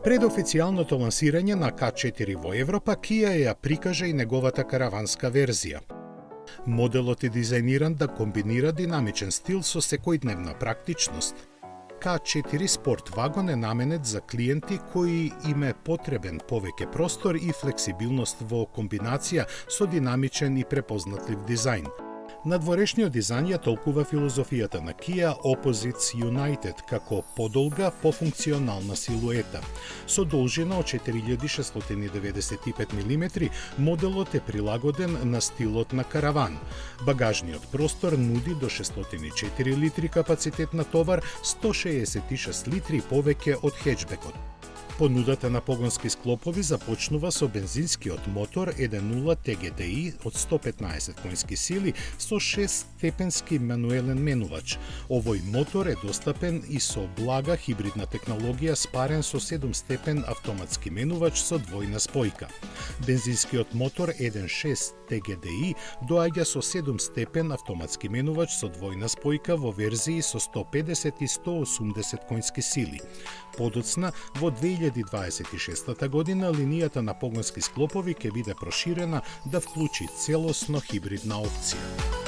Пред официјалното лансирање на К4 во Европа, Кија ја прикажа и неговата караванска верзија. Моделот е дизајниран да комбинира динамичен стил со секојдневна практичност. К4 спорт вагон е наменет за клиенти кои им е потребен повеќе простор и флексибилност во комбинација со динамичен и препознатлив дизајн. Надворешниот дизајн ја толкува филозофијата на Kia Opposites United како подолга, пофункционална силуета. Со должина од 4695 мм, моделот е прилагоден на стилот на караван. Багажниот простор нуди до 604 литри капацитет на товар, 166 литри повеќе од хеджбекот. Понудата на погонски склопови започнува со бензинскиот мотор 1.0 TGDI од 115 конски сили со 6-степенски мануелен менувач. Овој мотор е достапен и со блага хибридна технологија спарен со 7-степен автоматски менувач со двојна спојка. Бензинскиот мотор 1.6 TGDI доаѓа со 7-степен автоматски менувач со двојна спојка во верзии со 150 и 180 конски сили. Подоцна, во 2026 година линијата на погонски склопови ќе биде проширена да вклучи целосно хибридна опција.